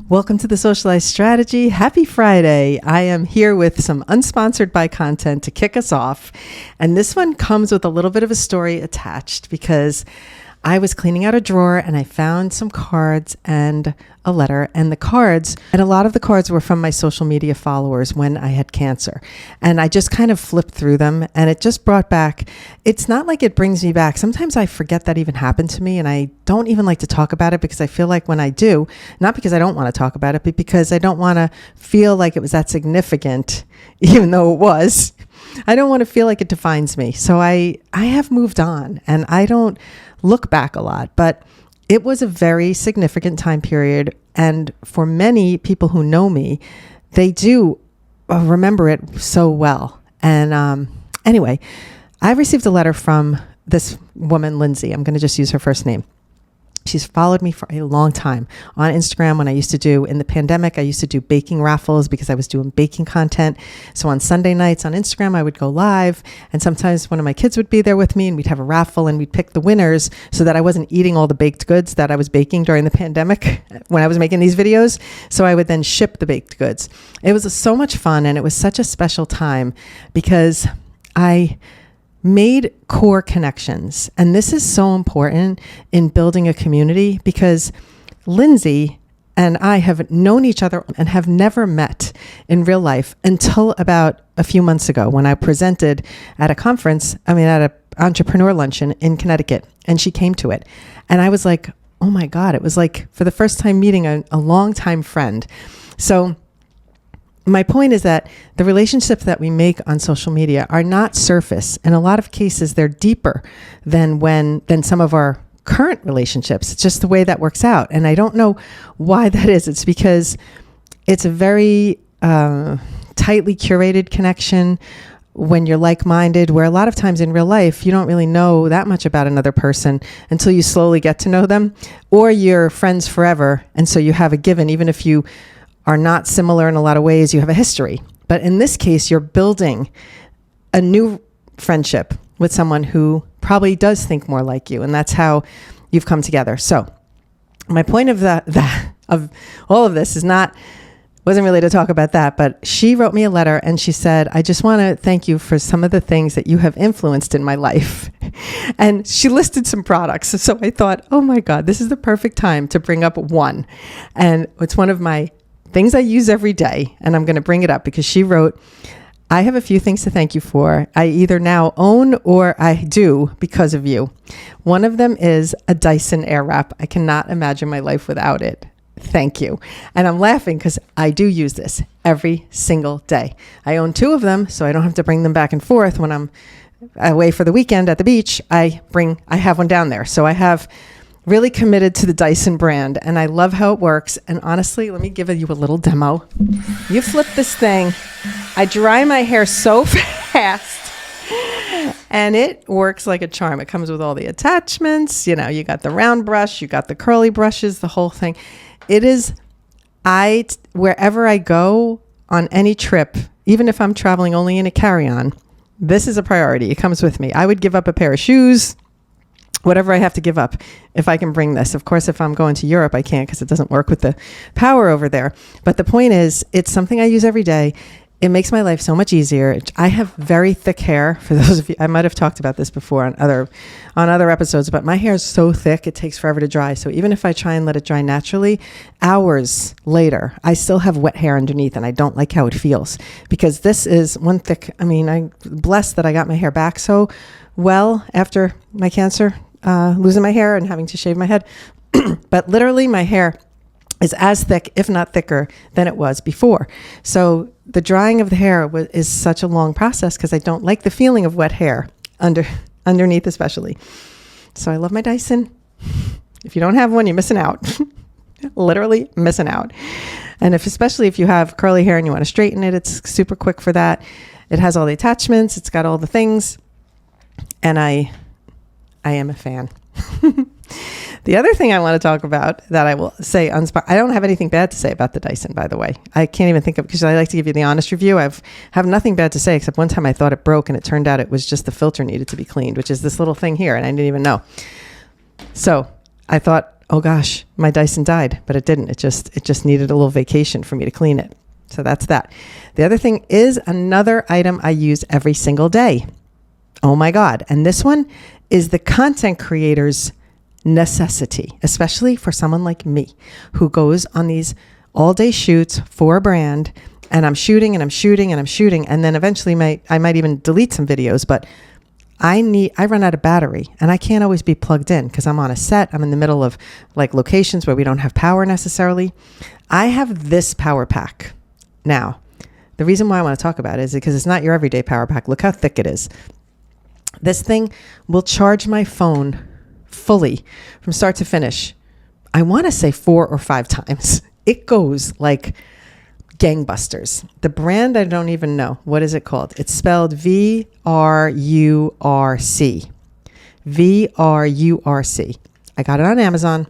Welcome to the Socialize strategy. Happy Friday. I am here with some unsponsored by content to kick us off. And this one comes with a little bit of a story attached because I was cleaning out a drawer and I found some cards and a letter, and a lot of the cards were from my social media followers when I had cancer. And I just kind of flipped through them and it just brought back, it's not like it brings me back. Sometimes I forget that even happened to me and I don't even like to talk about it because I feel like when I do, not because I don't want to talk about it, but because I don't want to feel like it was that significant, even though it was. I don't want to feel like it defines me. So I have moved on and I don't look back a lot, but it was a very significant time period. And for many people who know me, they do remember it so well. And anyway, I received a letter from this woman, Lindsay. I'm going to just use her first name. She's followed me for a long time on Instagram. When I used to do, in the pandemic, I used to do baking raffles because I was doing baking content. So on Sunday nights on Instagram, I would go live, and sometimes one of my kids would be there with me and we'd have a raffle and we'd pick the winners so that I wasn't eating all the baked goods that I was baking during the pandemic when I was making these videos. So I would then ship the baked goods. It was so much fun and it was such a special time because I made core connections. And this is so important in building a community because Lindsay and I have known each other and have never met in real life until about a few months ago when I presented at a conference, at an entrepreneur luncheon in Connecticut, and she came to it. And I was like, oh my God, it was like for the first time meeting a longtime friend. So my point is that the relationships that we make on social media are not surface. In a lot of cases, they're deeper than some of our current relationships. It's just the way that works out. And I don't know why that is. It's because it's a very tightly curated connection when you're like-minded, where a lot of times in real life, you don't really know that much about another person until you slowly get to know them, or you're friends forever. And so you have a given, even if you are not similar in a lot of ways, you have a history. But in this case, you're building a new friendship with someone who probably does think more like you. And that's how you've come together. So my point of of all of this wasn't really to talk about that, but she wrote me a letter and she said, I just want to thank you for some of the things that you have influenced in my life. And she listed some products. So I thought, oh my God, this is the perfect time to bring up one. And it's one of my things I use every day, and I'm going to bring it up because she wrote, I have a few things to thank you for. I either now own or I do because of you. One of them is a Dyson Airwrap. I cannot imagine my life without it. Thank you. And I'm laughing because I do use this every single day. I own two of them, so I don't have to bring them back and forth when I'm away for the weekend at the beach. I have one down there. So I have really committed to the Dyson brand, and I love how it works. And honestly, let me give you a little demo. You flip this thing. I dry my hair so fast, and it works like a charm. It comes with all the attachments. You got the round brush, you got the curly brushes, the whole thing. It is, wherever I go on any trip, even if I'm traveling only in a carry-on, this is a priority. It comes with me. I would give up a pair of shoes, whatever I have to give up, if I can bring this. Of course, if I'm going to Europe, I can't because it doesn't work with the power over there. But the point is, it's something I use every day. It makes my life so much easier. I have very thick hair. For those of you, I might have talked about this before on other episodes, but my hair is so thick, it takes forever to dry. So even if I try and let it dry naturally, hours later, I still have wet hair underneath, and I don't like how it feels because this is one thick. I'm blessed that I got my hair back so well after my cancer, losing my hair and having to shave my head. But literally my hair is as thick, if not thicker, than it was before. So the drying of the hair is such a long process because I don't like the feeling of wet hair underneath especially. So I love my Dyson. If you don't have one, you're missing out. Literally missing out. And especially if you have curly hair and you want to straighten it, it's super quick for that. It has all the attachments. It's got all the things. And I am a fan. The other thing I want to talk about that I will say, I don't have anything bad to say about the Dyson, by the way. I can't even think of, because I like to give you the honest review. I have nothing bad to say, except one time I thought it broke and it turned out it was just the filter needed to be cleaned, which is this little thing here, and I didn't even know. So I thought oh gosh, my Dyson died, but it didn't. It just needed a little vacation for me to clean it. So that's that. The other thing is another item I use every single day. Oh my God. And this one is the content creator's necessity, especially for someone like me who goes on these all day shoots for a brand, and I'm shooting and I'm shooting and I'm shooting. And then eventually I might even delete some videos, but I run out of battery and I can't always be plugged in because I'm on a set. I'm in the middle of like locations where we don't have power necessarily. I have this power pack. Now, the reason why I want to talk about it is because it's not your everyday power pack. Look how thick it is. This thing will charge my phone fully from start to finish. I want to say 4 or 5 times. It goes like gangbusters. The brand, I don't even know. What is it called? It's spelled VRURC. VRURC. I got it on Amazon.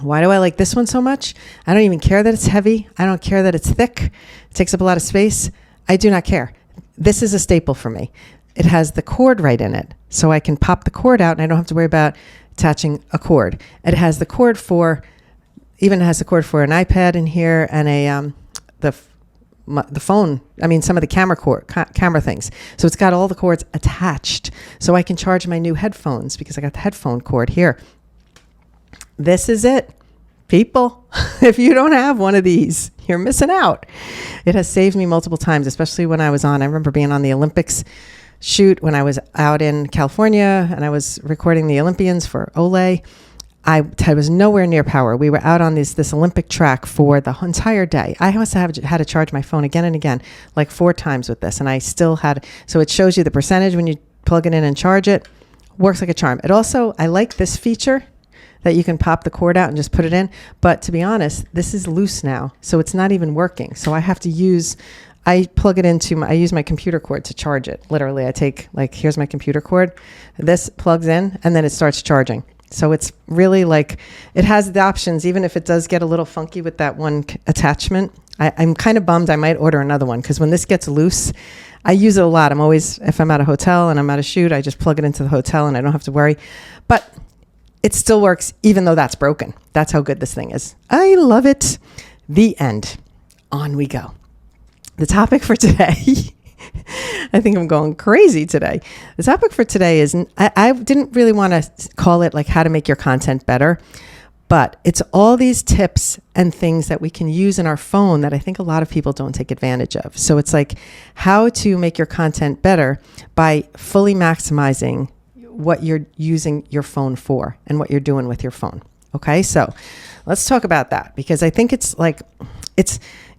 Why do I like this one so much? I don't even care that it's heavy. I don't care that it's thick. It takes up a lot of space. I do not care. This is a staple for me. It has the cord right in it, so I can pop the cord out and I don't have to worry about attaching a cord. It has the cord for an iPad in here and the phone. I mean, some of the camera things. So it's got all the cords attached, so I can charge my new headphones because I got the headphone cord here. This is it, people. If you don't have one of these, you're missing out. It has saved me multiple times, especially when I remember being on the Olympics shoot when I was out in California and I was recording the Olympians for Olay. I was nowhere near power. We were out on this Olympic track for the entire day. I must have had to charge my phone again and again, like 4 times with this. And I still had, so it shows you the percentage when you plug it in and charge it. Works like a charm. It also, I like this feature that you can pop the cord out and just put it in. But to be honest, this is loose now, so it's not even working. So I have to use, I use my computer cord to charge it. Literally, I take, here's my computer cord. This plugs in, and then it starts charging. So it's really it has the options, even if it does get a little funky with that one attachment. I'm kind of bummed I might order another one, because when this gets loose, I use it a lot. If I'm at a hotel and I'm at a shoot, I just plug it into the hotel and I don't have to worry. But it still works even though that's broken. That's how good this thing is. I love it. The end. On we go. The topic for today, I think I'm going crazy today. The topic for today is, I didn't really want to call it how to make your content better, but it's all these tips and things that we can use in our phone that I think a lot of people don't take advantage of. So it's how to make your content better by fully maximizing what you're using your phone for and what you're doing with your phone. Okay, so let's talk about that, because I think it's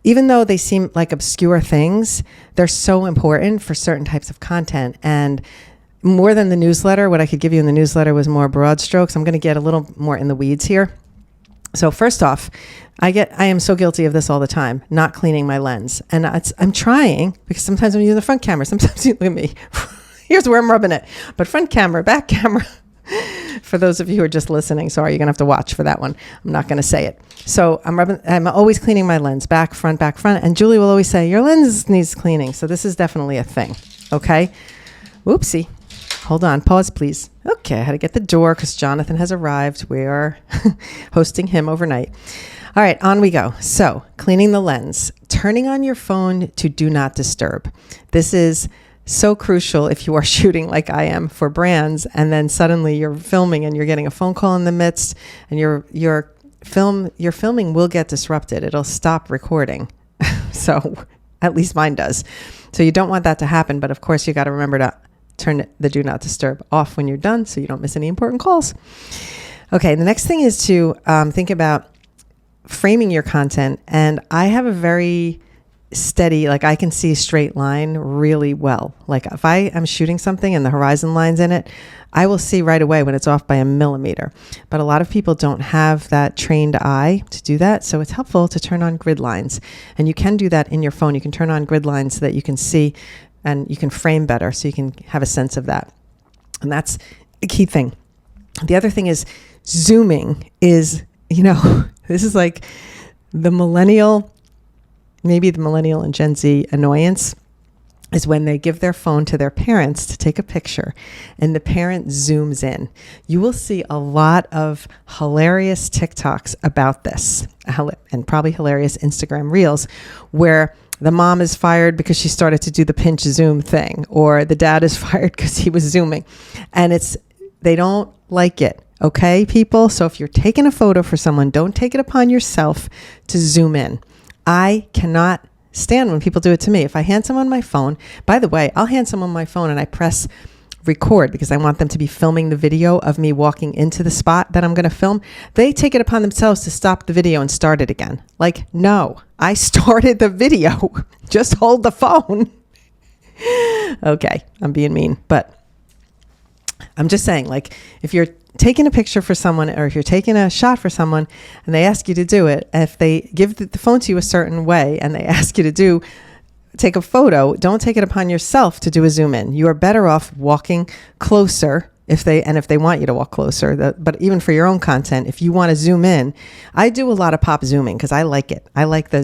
even though they seem like obscure things, they're so important for certain types of content. And more than the newsletter, what I could give you in the newsletter was more broad strokes. I'm going to get a little more in the weeds here. So first off, I am so guilty of this all the time, not cleaning my lens. And I'm trying, because sometimes I'm using the front camera. Sometimes you look at me. Here's where I'm rubbing it. But front camera, back camera. For those of you who are just listening, sorry, you're going to have to watch for that one. I'm not going to say it. So I'm always cleaning my lens, back, front. And Julie will always say, your lens needs cleaning. So this is definitely a thing. Okay. Whoopsie. Hold on. Pause, please. Okay. I had to get the door because Jonathan has arrived. We are hosting him overnight. All right. On we go. So cleaning the lens, turning on your phone to do not disturb. This is so crucial if you are shooting like I am for brands, and then suddenly you're filming and you're getting a phone call in the midst, and your filming will get disrupted. It'll stop recording. So at least mine does. So you don't want that to happen, but of course you got to remember to turn the do not disturb off when you're done so you don't miss any important calls. Okay, the next thing is to think about framing your content, and I have a very steady, I can see a straight line really well. If I am shooting something and the horizon line's in it, I will see right away when it's off by a millimeter. But a lot of people don't have that trained eye to do that. So it's helpful to turn on Gridlines. And you can do that in your phone. You can turn on Gridlines so that you can see and you can frame better, so you can have a sense of that. And that's a key thing. The other thing is zooming is, this is maybe the millennial and Gen Z annoyance. is when they give their phone to their parents to take a picture and the parent zooms in. You will see a lot of hilarious TikToks about this, and probably hilarious Instagram reels where the mom is fired because she started to do the pinch zoom thing, or the dad is fired because he was zooming. And they don't like it. Okay, people? So if you're taking a photo for someone, don't take it upon yourself to zoom in. I cannot stand when people do it to me. If I hand someone my phone, by the way, I'll hand someone my phone and I press record because I want them to be filming the video of me walking into the spot that I'm going to film. They take it upon themselves to stop the video and start it again. Like, no, I started the video. Just hold the phone. Okay, I'm being mean, but I'm just saying, like, if you're taking a picture for someone or if you're taking a shot for someone and they ask you to do it, if they give the phone to you a certain way and they ask you to take a photo, don't take it upon yourself to do a zoom in. You are better off walking closer if they want you to walk closer. But even for your own content, if you want to zoom in, I do a lot of pop zooming because I like it. I like the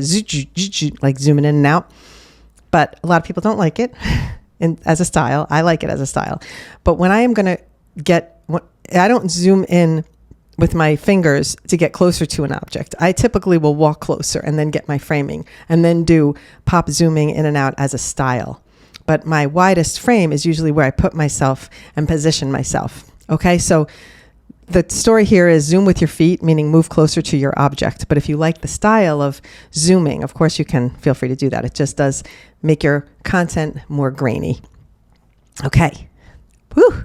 like zooming in and out, but a lot of people don't like it as a style. I like it as a style. But when I am going to I don't zoom in with my fingers to get closer to an object. I typically will walk closer and then get my framing and then do pop zooming in and out as a style. But my widest frame is usually where I put myself and position myself. Okay, so the story here is zoom with your feet, meaning move closer to your object. But if you like the style of zooming, of course you can feel free to do that. It just does make your content more grainy. Okay. Whew.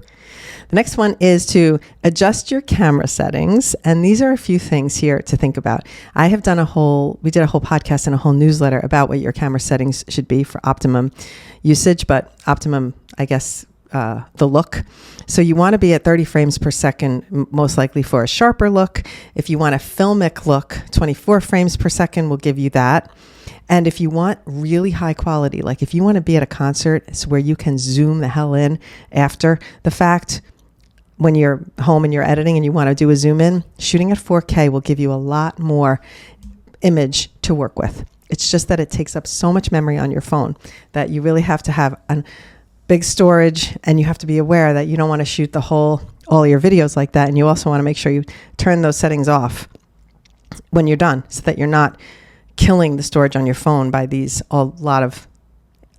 The next one is to adjust your camera settings. And these are a few things here to think about. We did a whole podcast and a whole newsletter about what your camera settings should be for optimum usage, but optimum, I guess, the look. So you want to be at 30 frames per second, most likely for a sharper look. If you want a filmic look, 24 frames per second will give you that. And if you want really high quality, like if you want to be at a concert where you can zoom the hell in after the fact, when you're home and you're editing and you want to do a zoom in, shooting at 4K will give you a lot more image to work with. It's just that it takes up so much memory on your phone that you really have to have a big storage, and you have to be aware that you don't want to shoot all your videos like that. And you also want to make sure you turn those settings off when you're done so that you're not killing the storage on your phone by a lot of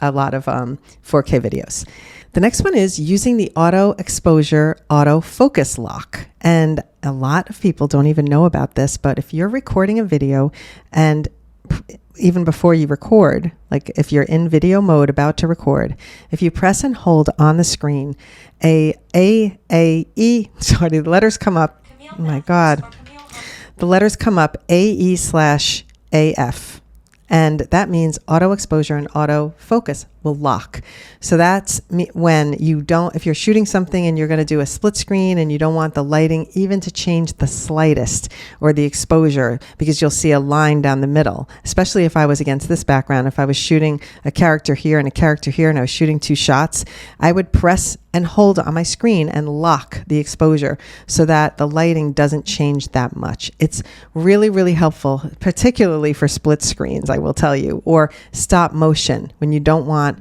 4K videos. The next one is using the auto exposure, auto focus lock. And a lot of people don't even know about this, but if you're recording a video and even before you record, like if you're in video mode about to record, if you press and hold on the screen, the letters come up. Oh my God. The letters come up AE/AF. And that means auto exposure and auto focus will lock. So that's when if you're shooting something and you're going to do a split screen and you don't want the lighting even to change the slightest or the exposure, because you'll see a line down the middle, especially if I was against this background. If I was shooting a character here and a character here and I was shooting two shots, I would press and hold on my screen and lock the exposure so that the lighting doesn't change that much. It's really, really helpful, particularly for split screens, I will tell you, or stop motion when you don't want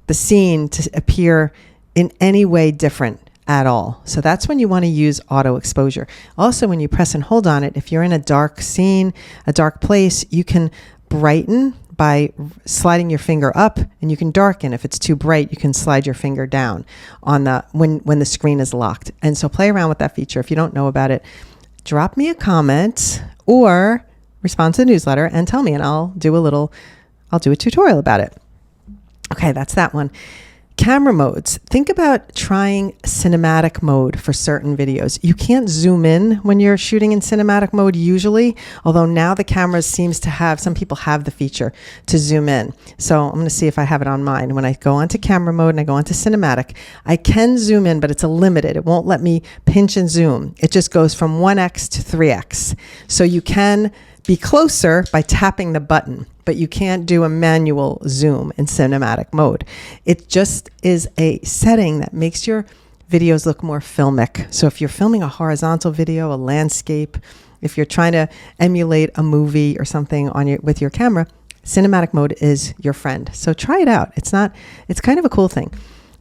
the scene to appear in any way different at all. So that's when you want to use auto exposure. Also, when you press and hold on it, if you're in a dark scene, a dark place, you can brighten by sliding your finger up, and you can darken. If it's too bright, you can slide your finger down on when the screen is locked. And so play around with that feature. If you don't know about it, drop me a comment or respond to the newsletter and tell me, and I'll do a tutorial about it. Okay, that's that one. Camera modes. Think about trying cinematic mode for certain videos. You can't zoom in when you're shooting in cinematic mode usually, although now the camera seems to have, some people have the feature to zoom in. So I'm going to see if I have it on mine. When I go onto camera mode and I go onto cinematic, I can zoom in, but it's limited. It won't let me pinch and zoom. It just goes from 1x to 3x. So you can be closer by tapping the button, but you can't do a manual zoom in cinematic mode. It just is a setting that makes your videos look more filmic. So if you're filming a horizontal video, a landscape, if you're trying to emulate a movie or something with your camera, cinematic mode is your friend. So try it out. It's kind of a cool thing.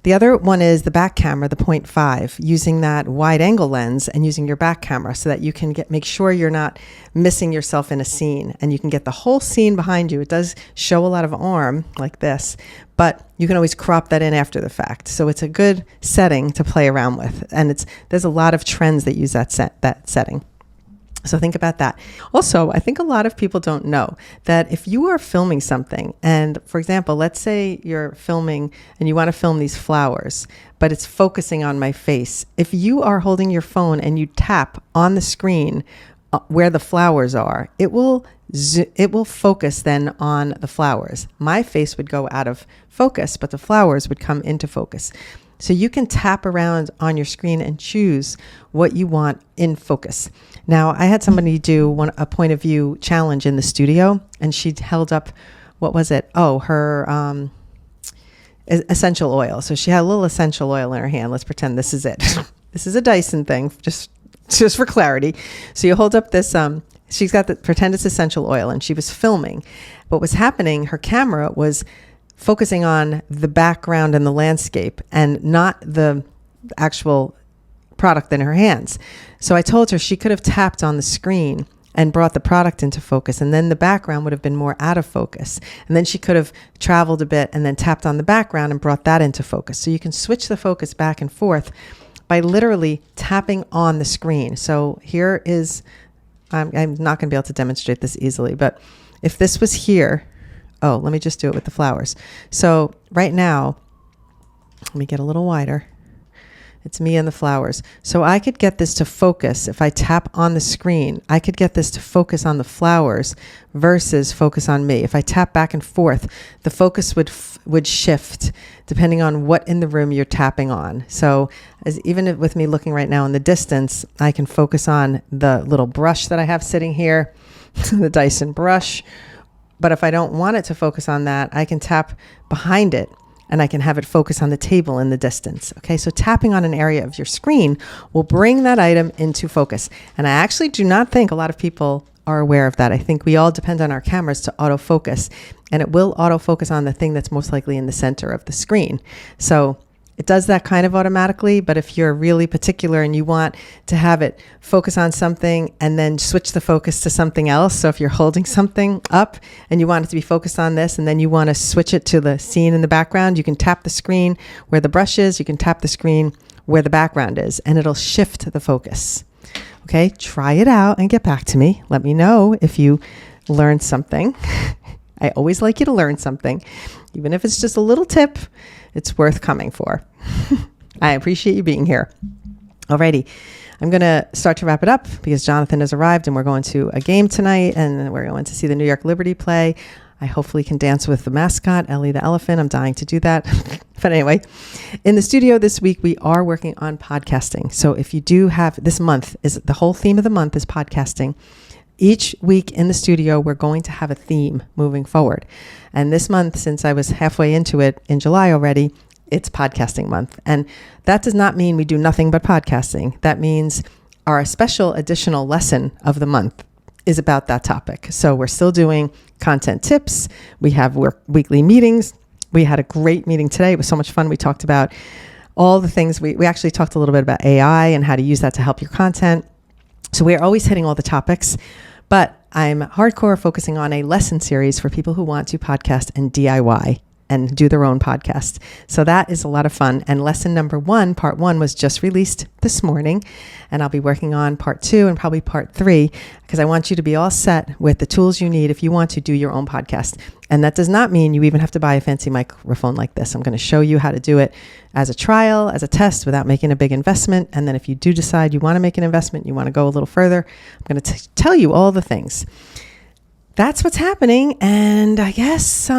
The other one is the back camera, the 0.5, using that wide angle lens and using your back camera so that you can make sure you're not missing yourself in a scene and you can get the whole scene behind you. It does show a lot of arm like this, but you can always crop that in after the fact. So it's a good setting to play around with. And there's a lot of trends that use that setting. So think about that. Also, I think a lot of people don't know that if you are filming something, and for example, let's say you're filming and you want to film these flowers, but it's focusing on my face. If you are holding your phone and you tap on the screen where the flowers are, it will focus then on the flowers. My face would go out of focus, but the flowers would come into focus. So you can tap around on your screen and choose what you want in focus. Now, I had somebody do a point of view challenge in the studio, and she held up, what was it? Oh, her essential oil. So she had a little essential oil in her hand. Let's pretend this is it. This is a Dyson thing, just for clarity. So you hold up this, she's got pretend it's essential oil, and she was filming. What was happening, her camera was focusing on the background and the landscape and not the actual product in her hands. So I told her she could have tapped on the screen and brought the product into focus, and then the background would have been more out of focus. And then she could have traveled a bit and then tapped on the background and brought that into focus. So you can switch the focus back and forth by literally tapping on the screen. So here is, I'm not going to be able to demonstrate this easily, but if this was here, oh, let me just do it with the flowers. So right now, let me get a little wider. It's me and the flowers. So I could get this to focus. If I tap on the screen, I could get this to focus on the flowers versus focus on me. If I tap back and forth, the focus would shift depending on what in the room you're tapping on. So even with me looking right now in the distance, I can focus on the little brush that I have sitting here, the Dyson brush. But if I don't want it to focus on that, I can tap behind it and I can have it focus on the table in the distance. Okay, so tapping on an area of your screen will bring that item into focus. And I actually do not think a lot of people are aware of that. I think we all depend on our cameras to autofocus, and it will autofocus on the thing that's most likely in the center of the screen. So it does that kind of automatically, but if you're really particular and you want to have it focus on something and then switch the focus to something else, so if you're holding something up and you want it to be focused on this and then you want to switch it to the scene in the background, you can tap the screen where the brush is, you can tap the screen where the background is, and it'll shift the focus. Okay, try it out and get back to me. Let me know if you learned something. I always like you to learn something. Even if it's just a little tip, it's worth coming for. I appreciate you being here. Alrighty, I'm going to start to wrap it up because Jonathan has arrived and we're going to a game tonight and we're going to see the New York Liberty play. I hopefully can dance with the mascot, Ellie the elephant. I'm dying to do that. But anyway, in the studio this week, we are working on podcasting. So if you do have, this month is, the whole theme of the month is podcasting. Each week in the studio, we're going to have a theme moving forward. And this month, since I was halfway into it in July already, it's podcasting month. And that does not mean we do nothing but podcasting. That means our special additional lesson of the month is about that topic. So we're still doing content tips. We have weekly meetings. We had a great meeting today. It was so much fun. We talked about all the things. We actually talked a little bit about AI and how to use that to help your content. So we're always hitting all the topics, but I'm hardcore focusing on a lesson series for people who want to podcast and DIY and do their own podcast. So that is a lot of fun. And lesson number 1, part 1, was just released this morning. And I'll be working on part 2 and probably part 3 because I want you to be all set with the tools you need if you want to do your own podcast. And that does not mean you even have to buy a fancy microphone like this. I'm going to show you how to do it as a trial, as a test, without making a big investment. And then if you do decide you want to make an investment, you want to go a little further, I'm going to tell you all the things. That's what's happening. And I guess...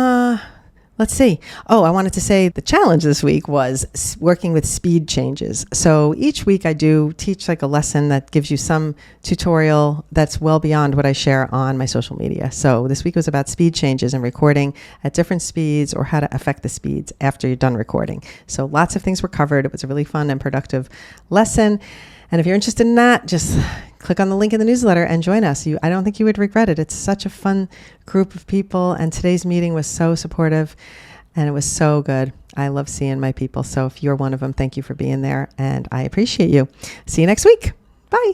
let's see. Oh, I wanted to say the challenge this week was working with speed changes. So each week I do teach like a lesson that gives you some tutorial that's well beyond what I share on my social media. So this week was about speed changes and recording at different speeds or how to affect the speeds after you're done recording. So lots of things were covered. It was a really fun and productive lesson. And if you're interested in that, just click on the link in the newsletter and join us. I don't think you would regret it. It's such a fun group of people, and today's meeting was so supportive, and it was so good. I love seeing my people. So if you're one of them, thank you for being there, and I appreciate you. See you next week. Bye.